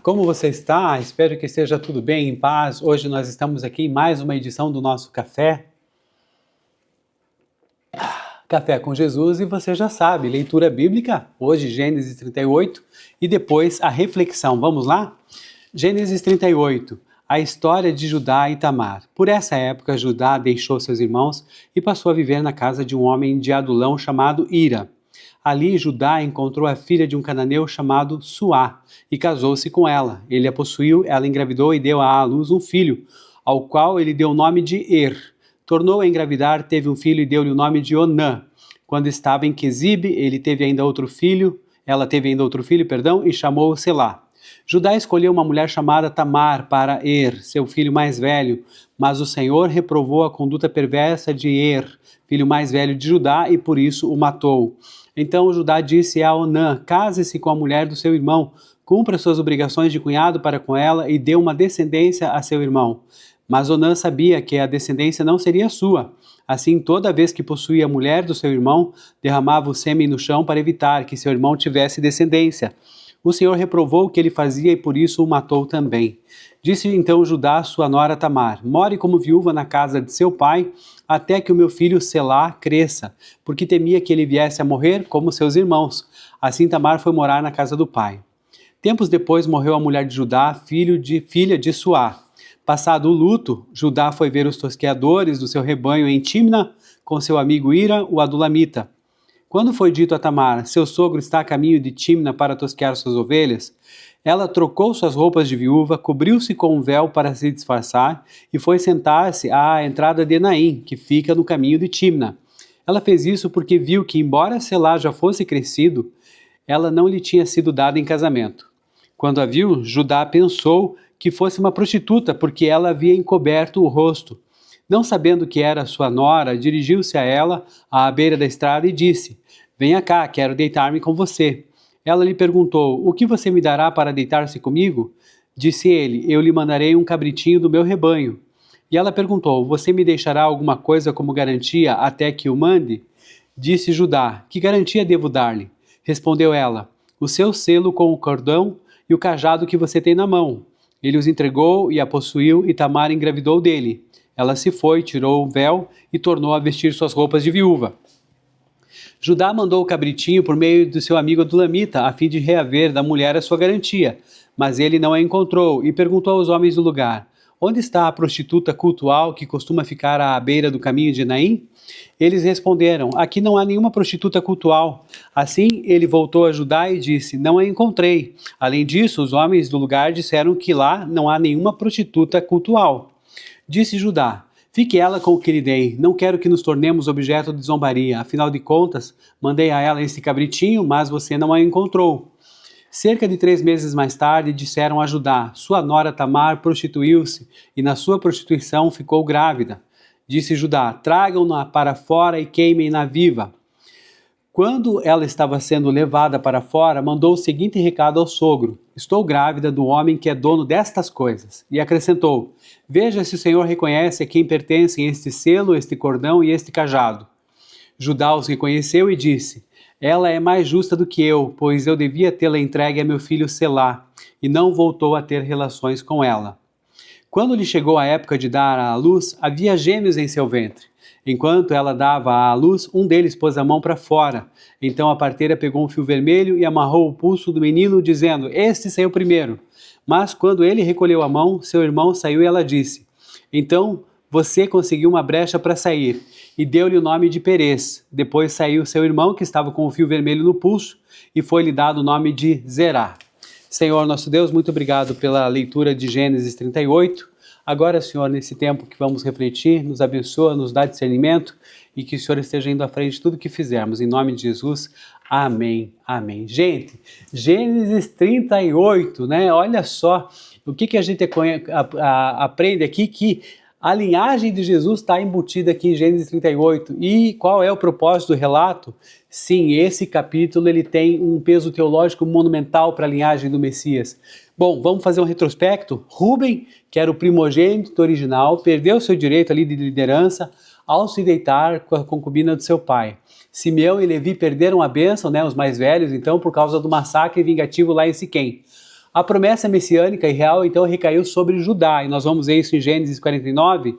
Como você está? Espero que esteja tudo bem, em paz. Hoje nós estamos aqui em mais uma edição do nosso Café com Jesus, e você já sabe, leitura bíblica, hoje Gênesis 38 e depois a reflexão. Vamos lá? Gênesis 38, a história de Judá e Tamar. Por essa época, Judá deixou seus irmãos e passou a viver na casa de um homem de Adulão chamado Ira. Ali Judá encontrou a filha de um cananeu chamado Suá e casou-se com ela. Ele a possuiu, ela engravidou e deu à luz um filho, ao qual ele deu o nome de Tornou a engravidar, teve um filho e deu-lhe o nome de Onã. Quando estava em Quezibe, ela teve ainda outro filho, e chamou-o Selá. Judá escolheu uma mulher chamada Tamar para seu filho mais velho, mas o Senhor reprovou a conduta perversa de filho mais velho de Judá, e por isso o matou. Então Judá disse a Onã: case-se com a mulher do seu irmão, cumpra suas obrigações de cunhado para com ela e dê uma descendência a seu irmão. Mas Onã sabia que a descendência não seria sua. Assim, toda vez que possuía a mulher do seu irmão, derramava o sêmen no chão para evitar que seu irmão tivesse descendência. O Senhor reprovou o que ele fazia e por isso o matou também. Disse então Judá a sua nora Tamar: more como viúva na casa de seu pai, até que o meu filho Selá cresça, porque temia que ele viesse a morrer como seus irmãos. Assim Tamar foi morar na casa do pai. Tempos depois morreu a mulher de Judá, filha de Suá. Passado o luto, Judá foi ver os tosqueadores do seu rebanho em Timna com seu amigo Ira, o Adulamita. Quando foi dito a Tamar: seu sogro está a caminho de Timna para tosquear suas ovelhas, ela trocou suas roupas de viúva, cobriu-se com um véu para se disfarçar e foi sentar-se à entrada de Enaim, que fica no caminho de Timna. Ela fez isso porque viu que, embora Selá já fosse crescido, ela não lhe tinha sido dada em casamento. Quando a viu, Judá pensou que fosse uma prostituta, porque ela havia encoberto o rosto. Não sabendo que era sua nora, dirigiu-se a ela à beira da estrada e disse: venha cá, quero deitar-me com você. Ela lhe perguntou: o que você me dará para deitar-se comigo? Disse ele: eu lhe mandarei um cabritinho do meu rebanho. E ela perguntou: você me deixará alguma coisa como garantia até que o mande? Disse Judá: que garantia devo dar-lhe? Respondeu ela: o seu selo com o cordão e o cajado que você tem na mão. Ele os entregou e a possuiu, e Tamar engravidou dele. Ela se foi, tirou o véu e tornou a vestir suas roupas de viúva. Judá mandou o cabritinho por meio do seu amigo Adulamita, a fim de reaver da mulher a sua garantia. Mas ele não a encontrou e perguntou aos homens do lugar: onde está a prostituta cultual que costuma ficar à beira do caminho de Naim? Eles responderam: aqui não há nenhuma prostituta cultual. Assim ele voltou a Judá e disse: não a encontrei. Além disso, os homens do lugar disseram que lá não há nenhuma prostituta cultual. Disse Judá: fique ela com o que lhe dei, não quero que nos tornemos objeto de zombaria. Afinal de contas, mandei a ela esse cabritinho, mas você não a encontrou. Cerca de 3 meses mais tarde, disseram a Judá: sua nora Tamar prostituiu-se, e na sua prostituição ficou grávida. Disse Judá: tragam-na para fora e queimem-na viva. Quando ela estava sendo levada para fora, mandou o seguinte recado ao sogro: estou grávida do homem que é dono destas coisas. E acrescentou: veja se o Senhor reconhece a quem pertencem este selo, este cordão e este cajado. Judá os reconheceu e disse: ela é mais justa do que eu, pois eu devia tê-la entregue a meu filho Selá, e não voltou a ter relações com ela. Quando lhe chegou a época de dar à luz, havia gêmeos em seu ventre. Enquanto ela dava à luz, um deles pôs a mão para fora. Então a parteira pegou um fio vermelho e amarrou o pulso do menino, dizendo: este saiu primeiro. Mas quando ele recolheu a mão, seu irmão saiu e ela disse: então você conseguiu uma brecha para sair. E deu-lhe o nome de Perez. Depois saiu seu irmão, que estava com o fio vermelho no pulso, e foi-lhe dado o nome de Zerá. Senhor nosso Deus, muito obrigado pela leitura de Gênesis 38. Agora, Senhor, nesse tempo que vamos refletir, nos abençoa, nos dá discernimento e que o Senhor esteja indo à frente de tudo que fizermos. Em nome de Jesus, amém, amém. Gente, Gênesis 38, né? Olha só o que a gente aprende aqui, que a linhagem de Jesus está embutida aqui em Gênesis 38. E qual é o propósito do relato? Sim, esse capítulo ele tem um peso teológico monumental para a linhagem do Messias. Bom, vamos fazer um retrospecto. Rúben, que era o primogênito original, perdeu seu direito ali de liderança ao se deitar com a concubina do seu pai. Simeão e Levi perderam a bênção, né, os mais velhos, então, por causa do massacre vingativo lá em Siquém. A promessa messiânica e real então recaiu sobre Judá, e nós vamos ver isso em Gênesis 49,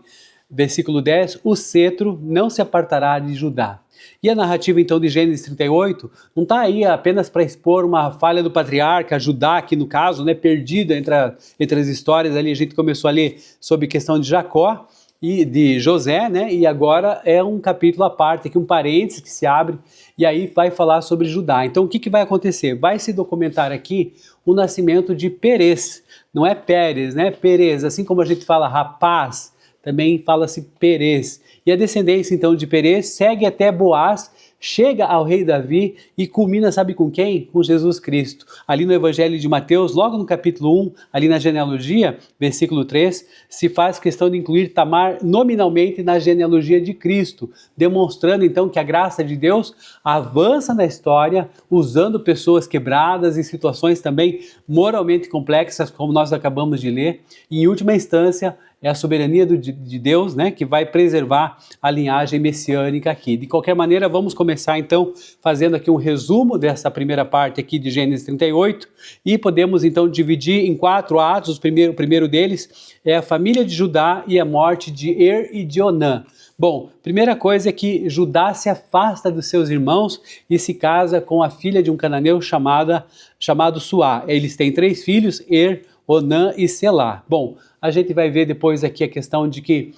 versículo 10, o cetro não se apartará de Judá. E a narrativa então de Gênesis 38 não está aí apenas para expor uma falha do patriarca, Judá aqui no caso, né, perdida entre as histórias ali, a gente começou a ler sobre a questão de Jacó e de José, né, e agora é um capítulo à parte, aqui um parênteses que se abre, e aí vai falar sobre Judá. Então o que vai acontecer? Vai se documentar aqui o nascimento de Perez, não é Pérez, né, Perez, assim como a gente fala rapaz, também fala-se Perez. E a descendência então de Perez segue até Boaz, chega ao rei Davi e culmina, sabe com quem? Com Jesus Cristo. Ali no Evangelho de Mateus, logo no capítulo 1, ali na genealogia, versículo 3, se faz questão de incluir Tamar nominalmente na genealogia de Cristo, demonstrando então que a graça de Deus avança na história, usando pessoas quebradas em situações também moralmente complexas, como nós acabamos de ler, e em última instância, é a soberania de Deus, né, que vai preservar a linhagem messiânica aqui. De qualquer maneira, vamos começar então fazendo aqui um resumo dessa primeira parte aqui de Gênesis 38 e podemos então dividir em 4 atos. O primeiro deles é a família de Judá e a morte de Er e de Onã. Bom, primeira coisa é que Judá se afasta dos seus irmãos e se casa com a filha de um cananeu chamado Suá. Eles têm 3 filhos, Er, Onã e Selá. Bom, a gente vai ver depois aqui a questão de que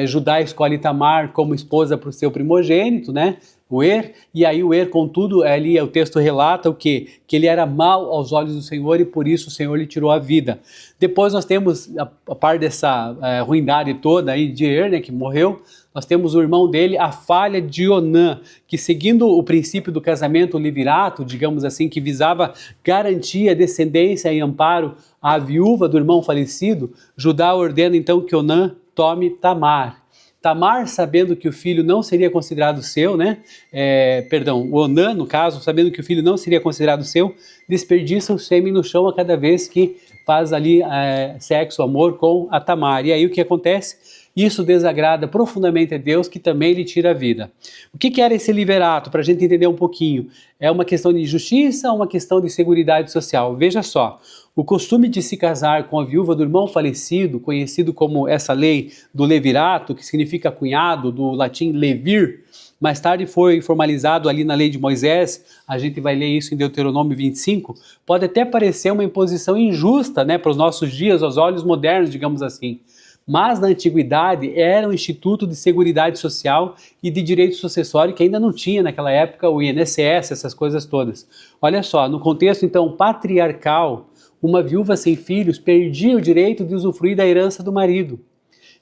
Judá escolhe Tamar como esposa para o seu primogênito, né? O Er, e aí o Er, contudo, ali o texto relata o quê? Que ele era mau aos olhos do Senhor e por isso o Senhor lhe tirou a vida. Depois nós temos, a par dessa ruindade toda aí de Er, né, que morreu, nós temos o irmão dele, a falha de Onã, que seguindo o princípio do casamento levirato, digamos assim, que visava garantir a descendência e amparo à viúva do irmão falecido, Judá ordena então que Onã tome Tamar. Tamar, sabendo que o filho não seria considerado seu, né? O Onã, no caso, sabendo que o filho não seria considerado seu, desperdiça o sêmen no chão a cada vez que faz ali sexo, amor com a Tamar. E aí o que acontece? Isso desagrada profundamente a Deus, que também lhe tira a vida. O que era esse liverato? Para a gente entender um pouquinho. É uma questão de justiça ou uma questão de seguridade social? Veja só, o costume de se casar com a viúva do irmão falecido, conhecido como essa lei do levirato, que significa cunhado, do latim levir, mais tarde foi formalizado ali na lei de Moisés, a gente vai ler isso em Deuteronômio 25, pode até parecer uma imposição injusta, né, para os nossos dias, aos olhos modernos, digamos assim. Mas na antiguidade era um instituto de seguridade social e de direito sucessório que ainda não tinha naquela época o INSS, essas coisas todas. Olha só, no contexto então patriarcal, uma viúva sem filhos perdia o direito de usufruir da herança do marido.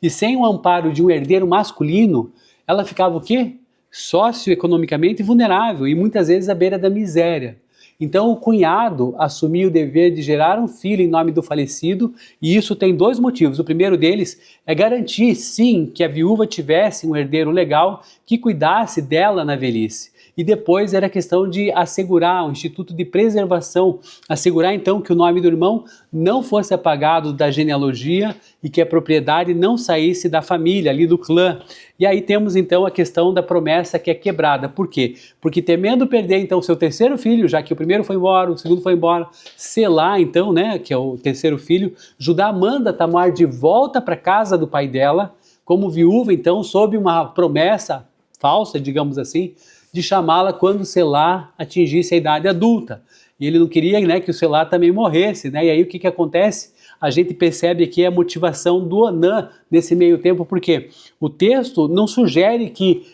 E sem o amparo de um herdeiro masculino, ela ficava o quê? Socioeconomicamente vulnerável e muitas vezes à beira da miséria. Então o cunhado assumia o dever de gerar um filho em nome do falecido, e isso tem 2 motivos. O primeiro deles é garantir, sim, que a viúva tivesse um herdeiro legal que cuidasse dela na velhice. E depois era questão de assegurar, um instituto de preservação, assegurar então que o nome do irmão não fosse apagado da genealogia e que a propriedade não saísse da família, ali do clã. E aí temos então a questão da promessa que é quebrada. Por quê? Porque temendo perder então seu terceiro filho, já que o primeiro foi embora, o segundo foi embora, Selá então, né, que é o terceiro filho, Judá manda Tamar de volta para a casa do pai dela, como viúva então, sob uma promessa falsa, digamos assim, de chamá-la quando Selá atingisse a idade adulta. E ele não queria, né, que o Selá também morresse, né? E aí o que acontece? A gente percebe aqui a motivação do Onã nesse meio tempo, porque o texto não sugere que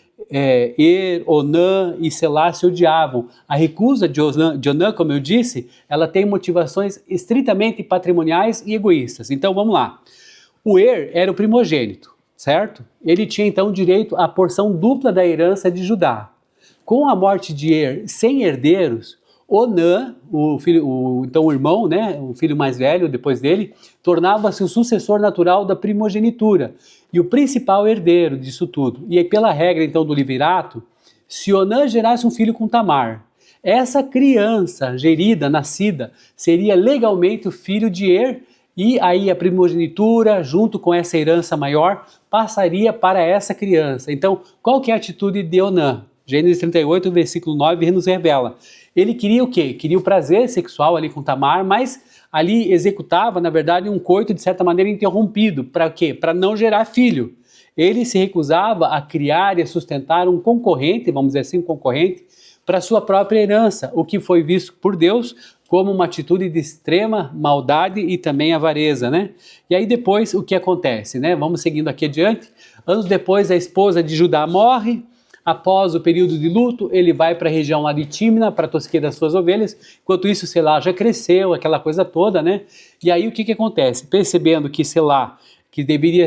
Onã e Selá se odiavam. A recusa de Onã, como eu disse, ela tem motivações estritamente patrimoniais e egoístas. Então vamos lá. O era o primogênito, certo? Ele tinha então direito à porção dupla da herança de Judá. Com a morte de sem herdeiros, Onã, então o irmão, né, o filho mais velho depois dele, tornava-se o sucessor natural da primogenitura e o principal herdeiro disso tudo. E aí, pela regra então do levirato, se Onã gerasse um filho com Tamar, essa criança nascida, seria legalmente o filho de e aí a primogenitura, junto com essa herança maior, passaria para essa criança. Então, qual que é a atitude de Onã? Gênesis 38, versículo 9, nos revela. Ele queria o quê? Queria o prazer sexual ali com Tamar, mas ali executava, na verdade, um coito de certa maneira interrompido. Para quê? Para não gerar filho. Ele se recusava a criar e a sustentar um concorrente, vamos dizer assim, um concorrente, para sua própria herança, o que foi visto por Deus como uma atitude de extrema maldade e também avareza, né? E aí depois o que acontece, né? Vamos seguindo aqui adiante. Anos depois a esposa de Judá morre. Após o período de luto, ele vai para a região lá de Tímina para tosquear das suas ovelhas. Enquanto isso, Selá já cresceu, aquela coisa toda, né? E aí o que acontece? Percebendo que Selá, que deveria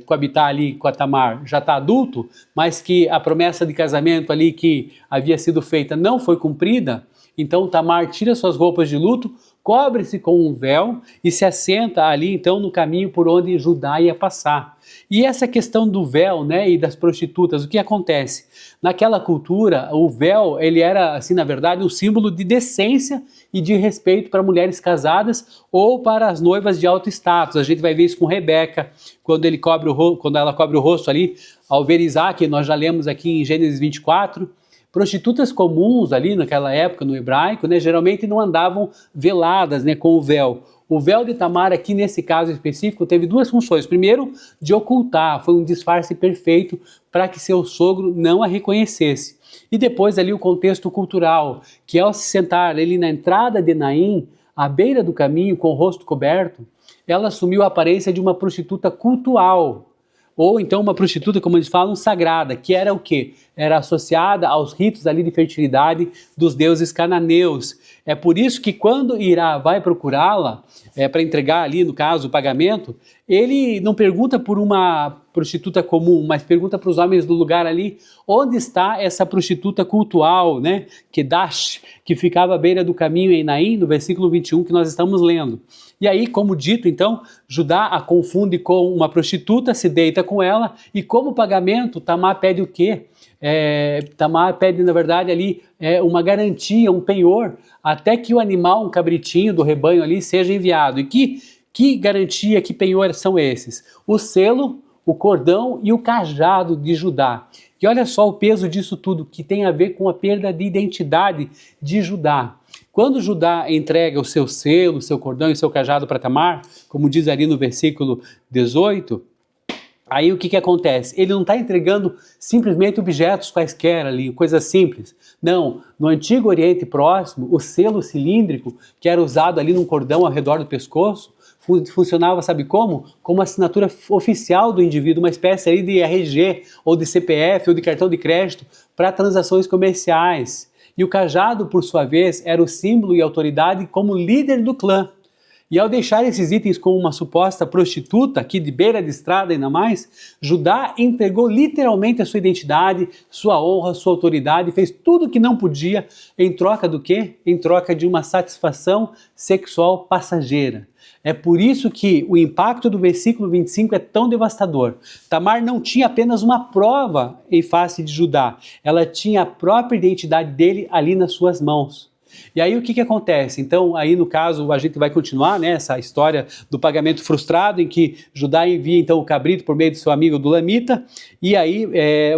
coabitar ali com a Tamar, já está adulto, mas que a promessa de casamento ali que havia sido feita não foi cumprida, então Tamar tira suas roupas de luto, cobre-se com um véu e se assenta ali então no caminho por onde Judá ia passar. E essa questão do véu, né, e das prostitutas, o que acontece? Naquela cultura, o véu, ele era, assim, na verdade, um símbolo de decência e de respeito para mulheres casadas ou para as noivas de alto status. A gente vai ver isso com Rebeca, quando ela cobre o rosto ali, ao ver Isaac, nós já lemos aqui em Gênesis 24, prostitutas comuns ali naquela época no hebraico, né, geralmente não andavam veladas, né, com o véu. O véu de Tamar aqui nesse caso específico teve duas funções. Primeiro, de ocultar, foi um disfarce perfeito para que seu sogro não a reconhecesse. E depois ali o contexto cultural, que ao se sentar ali na entrada de Naim, à beira do caminho com o rosto coberto, ela assumiu a aparência de uma prostituta cultual. Ou então uma prostituta, como eles falam, sagrada, que era o quê? Era associada aos ritos ali de fertilidade dos deuses cananeus. É por isso que quando Irá vai procurá-la, para entregar ali, no caso, o pagamento, ele não pergunta por uma prostituta comum, mas pergunta para os homens do lugar ali, onde está essa prostituta cultual, né? Kedash, que ficava à beira do caminho em Naim, no versículo 21 que nós estamos lendo. E aí, como dito, então, Judá a confunde com uma prostituta, se deita com ela, e como pagamento, Tamar pede o quê? Tamar pede, na verdade, ali uma garantia, um penhor, até que o animal, um cabritinho do rebanho ali, seja enviado. E que garantia, que penhor são esses? O selo, o cordão e o cajado de Judá. E olha só o peso disso tudo, que tem a ver com a perda de identidade de Judá. Quando Judá entrega o seu selo, o seu cordão e o seu cajado para Tamar, como diz ali no versículo 18, aí o que acontece? Ele não está entregando simplesmente objetos quaisquer ali, coisas simples. Não, no Antigo Oriente Próximo, o selo cilíndrico, que era usado ali num cordão ao redor do pescoço, funcionava, sabe como? Como assinatura oficial do indivíduo, uma espécie aí de RG, ou de CPF, ou de cartão de crédito, para transações comerciais. E o cajado, por sua vez, era o símbolo e autoridade como líder do clã. E ao deixar esses itens com uma suposta prostituta, aqui de beira de estrada ainda mais, Judá entregou literalmente a sua identidade, sua honra, sua autoridade, fez tudo o que não podia, em troca do quê? Em troca de uma satisfação sexual passageira. É por isso que o impacto do versículo 25 é tão devastador. Tamar não tinha apenas uma prova em face de Judá, ela tinha a própria identidade dele ali nas suas mãos. E aí o que acontece? Então, aí no caso, a gente vai continuar, né, essa história do pagamento frustrado, em que Judá envia então o cabrito por meio do seu amigo Dulamita, e aí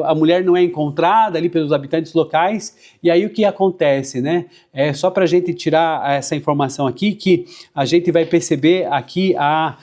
a mulher não é encontrada ali pelos habitantes locais, e aí o que acontece, né? Só para a gente tirar essa informação aqui, que a gente vai perceber aqui a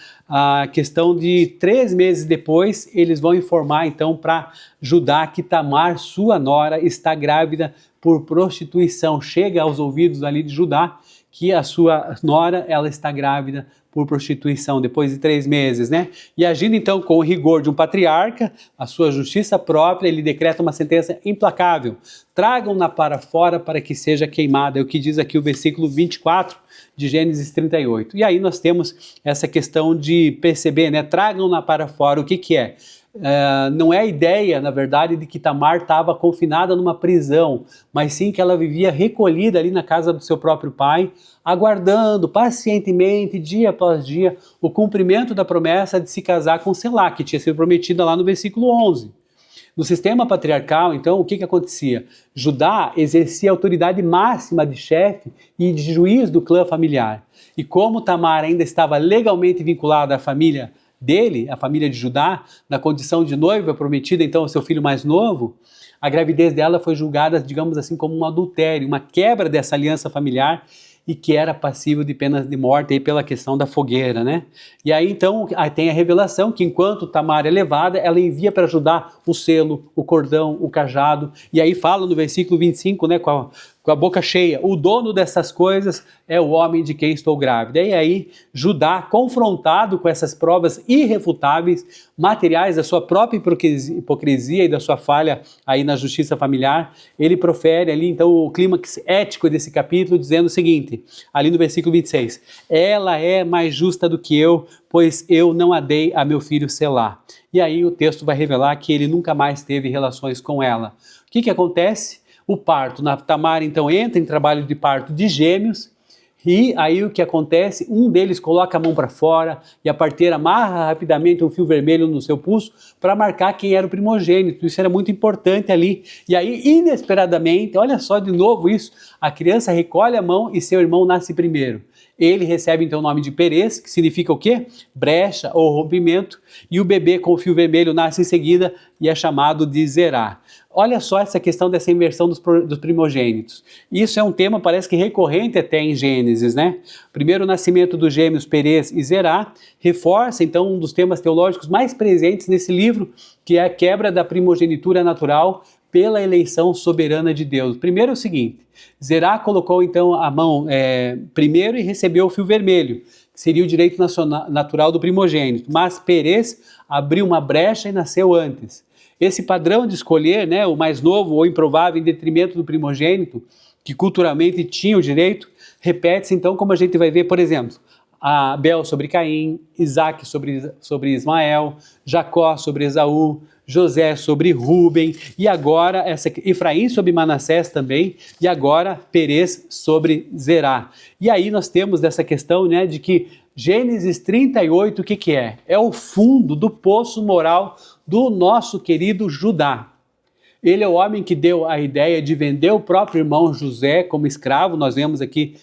questão de 3 meses depois, eles vão informar então para Judá que Tamar, sua nora, está grávida por prostituição. Chega aos ouvidos ali de Judá que a sua nora, ela está grávida por prostituição, depois de 3 meses, né? E agindo então com o rigor de um patriarca, a sua justiça própria, ele decreta uma sentença implacável. Tragam-na para fora para que seja queimada, é o que diz aqui o versículo 24 de Gênesis 38. E aí nós temos essa questão de perceber, né? Tragam-na para fora, o que é? Não é a ideia, na verdade, de que Tamar estava confinada numa prisão, mas sim que ela vivia recolhida ali na casa do seu próprio pai, aguardando pacientemente, dia após dia, o cumprimento da promessa de se casar com Selá, que tinha sido prometida lá no versículo 11. No sistema patriarcal, então, o que acontecia? Judá exercia a autoridade máxima de chefe e de juiz do clã familiar. E como Tamar ainda estava legalmente vinculada à família dele, a família de Judá, na condição de noiva prometida então ao seu filho mais novo, a gravidez dela foi julgada, digamos assim, como um adultério, uma quebra dessa aliança familiar, e que era passível de pena de morte aí pela questão da fogueira, né? E aí então tem a revelação que enquanto Tamar é levada, ela envia para ajudar o selo, o cordão, o cajado, e aí fala no versículo 25, né, com a boca cheia, o dono dessas coisas é o homem de quem estou grávida. E aí Judá, confrontado com essas provas irrefutáveis, materiais da sua própria hipocrisia e da sua falha aí na justiça familiar, ele profere ali então o clímax ético desse capítulo, dizendo o seguinte, ali no versículo 26, ela é mais justa do que eu, pois eu não a dei a meu filho Selá. E aí o texto vai revelar que ele nunca mais teve relações com ela. O que acontece? O parto, Tamar então entra em trabalho de parto de gêmeos, e aí o que acontece? Um deles coloca a mão para fora e a parteira amarra rapidamente um fio vermelho no seu pulso para marcar quem era o primogênito. Isso era muito importante ali. E aí, inesperadamente, olha só de novo isso, a criança recolhe a mão e seu irmão nasce primeiro. Ele recebe então o nome de Perez, que significa o quê? Brecha ou rompimento, e o bebê com o fio vermelho nasce em seguida e é chamado de Zerá. Olha só essa questão dessa inversão dos primogênitos. Isso é um tema, parece que recorrente até em Gênesis, né? Primeiro o nascimento dos gêmeos Perez e Zerá reforça então um dos temas teológicos mais presentes nesse livro, que é a quebra da primogenitura natural pela eleição soberana de Deus. Primeiro é o seguinte, Zerá colocou então a mão primeiro e recebeu o fio vermelho, que seria o direito natural do primogênito, mas Perez abriu uma brecha e nasceu antes. Esse padrão de escolher, né, o mais novo ou improvável em detrimento do primogênito, que culturalmente tinha o direito, repete-se então como a gente vai ver, por exemplo, Abel sobre Caim, Isaac sobre Ismael, Jacó sobre Esaú, José sobre Rúben, e agora Efraim sobre Manassés também, e agora Perez sobre Zerá. E aí nós temos essa questão, né, de que Gênesis 38, o que é? É o fundo do poço moral do nosso querido Judá. Ele é o homem que deu a ideia de vender o próprio irmão José como escravo, nós vemos aqui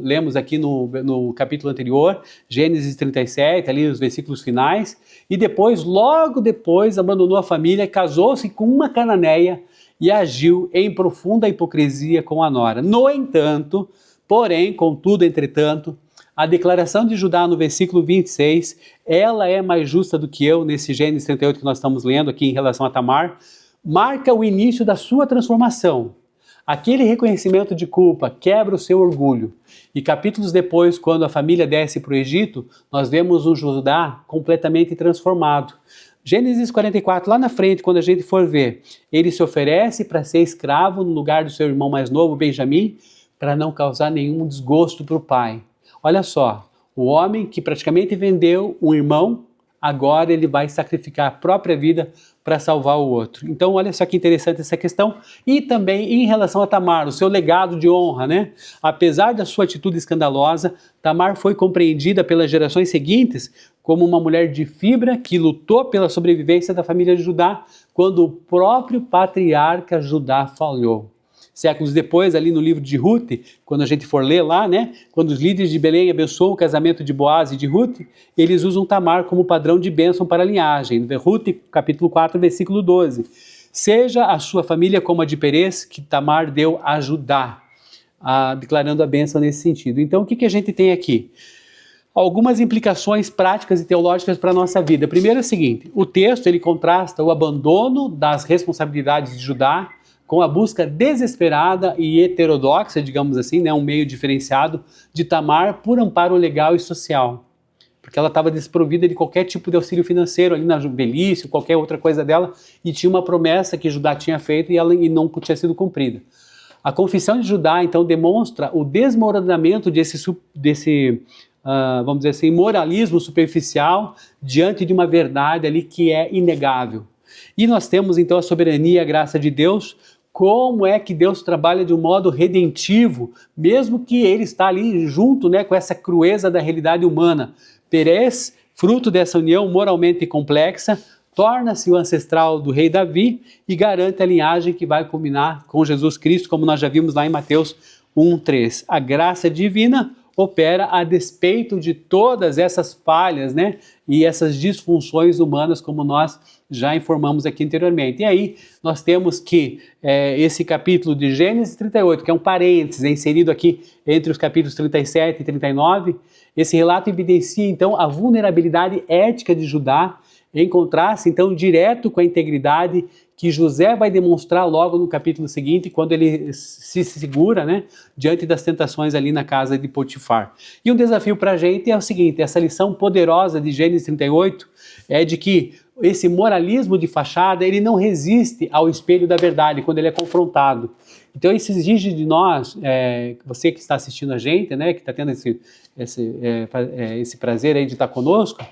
lemos aqui no capítulo anterior, Gênesis 37, ali os versículos finais, e depois, logo depois, abandonou a família, casou-se com uma cananeia e agiu em profunda hipocrisia com a nora. No entanto, porém, contudo, entretanto, a declaração de Judá no versículo 26, ela é mais justa do que eu, nesse Gênesis 38 que nós estamos lendo aqui em relação a Tamar, marca o início da sua transformação. Aquele reconhecimento de culpa quebra o seu orgulho. E capítulos depois, quando a família desce para o Egito, nós vemos um Judá completamente transformado. Gênesis 44, lá na frente, quando a gente for ver, ele se oferece para ser escravo no lugar do seu irmão mais novo, Benjamim, para não causar nenhum desgosto para o pai. Olha só, o homem que praticamente vendeu um irmão, agora ele vai sacrificar a própria vida para salvar o outro. Então olha só que interessante essa questão. E também em relação a Tamar, o seu legado de honra, né? Apesar da sua atitude escandalosa, Tamar foi compreendida pelas gerações seguintes como uma mulher de fibra que lutou pela sobrevivência da família de Judá quando o próprio patriarca Judá falhou. Séculos depois, ali no livro de Ruth, quando a gente for ler lá, né, quando os líderes de Belém abençoam o casamento de Boaz e de Ruth, eles usam Tamar como padrão de bênção para a linhagem. Ruth, capítulo 4, versículo 12. Seja a sua família como a de Perez, que Tamar deu a Judá, declarando a bênção nesse sentido. Então, o que a gente tem aqui? Algumas implicações práticas e teológicas para a nossa vida. Primeiro é o seguinte, o texto ele contrasta o abandono das responsabilidades de Judá com a busca desesperada e heterodoxa, digamos assim, né, um meio diferenciado de Tamar por amparo legal e social. Porque ela estava desprovida de qualquer tipo de auxílio financeiro ali na velhice, qualquer outra coisa dela, e tinha uma promessa que Judá tinha feito e não tinha sido cumprida. A confissão de Judá, então, demonstra o desmoronamento vamos dizer assim, moralismo superficial diante de uma verdade ali que é inegável. E nós temos, então, a soberania e a graça de Deus. Como é que Deus trabalha de um modo redentivo, mesmo que ele está ali junto, né, com essa crueza da realidade humana. Perez, fruto dessa união moralmente complexa, torna-se o ancestral do rei Davi e garante a linhagem que vai culminar com Jesus Cristo, como nós já vimos lá em Mateus 1:3. A graça divina opera a despeito de todas essas falhas, né, e essas disfunções humanas, como nós já informamos aqui anteriormente. E aí nós temos que esse capítulo de Gênesis 38, que é um parênteses, inserido aqui entre os capítulos 37 e 39, esse relato evidencia então a vulnerabilidade ética de Judá, em contraste então direto com a integridade que José vai demonstrar logo no capítulo seguinte, quando ele se segura, né, diante das tentações ali na casa de Potifar. E um desafio para a gente é o seguinte, essa lição poderosa de Gênesis 38 é de que esse moralismo de fachada, ele não resiste ao espelho da verdade quando ele é confrontado. Então isso exige de nós, você que está assistindo a gente, né, que está tendo esse prazer aí de estar conosco,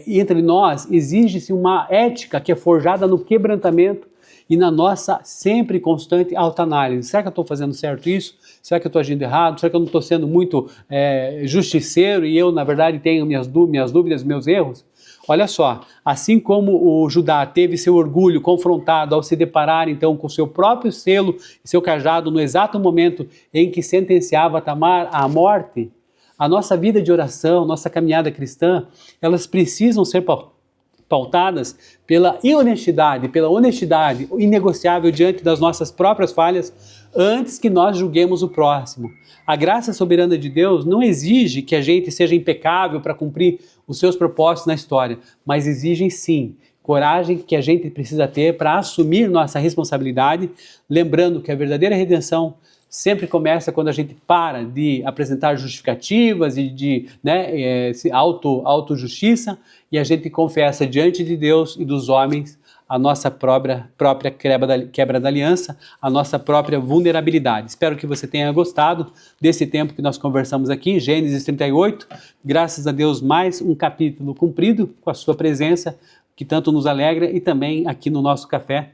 entre nós exige-se uma ética que é forjada no quebrantamento e na nossa sempre constante autoanálise. Será que eu estou fazendo certo isso? Será que eu estou agindo errado? Será que eu não estou sendo muito justiceiro e eu, na verdade, tenho minhas dúvidas, meus erros? Olha só, assim como o Judá teve seu orgulho confrontado ao se deparar então com seu próprio selo e seu cajado no exato momento em que sentenciava Tamar à morte, a nossa vida de oração, nossa caminhada cristã, elas precisam ser pautadas pela honestidade inegociável diante das nossas próprias falhas, antes que nós julguemos o próximo. A graça soberana de Deus não exige que a gente seja impecável para cumprir os seus propósitos na história, mas exige sim coragem que a gente precisa ter para assumir nossa responsabilidade, lembrando que a verdadeira redenção sempre começa quando a gente para de apresentar justificativas e de autojustiça e a gente confessa diante de Deus e dos homens a nossa própria quebra da aliança, a nossa própria vulnerabilidade. Espero que você tenha gostado desse tempo que nós conversamos aqui, Gênesis 38. Graças a Deus, mais um capítulo cumprido com a sua presença, que tanto nos alegra, e também aqui no nosso Café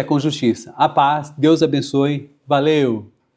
com Justiça. A paz, Deus abençoe, valeu!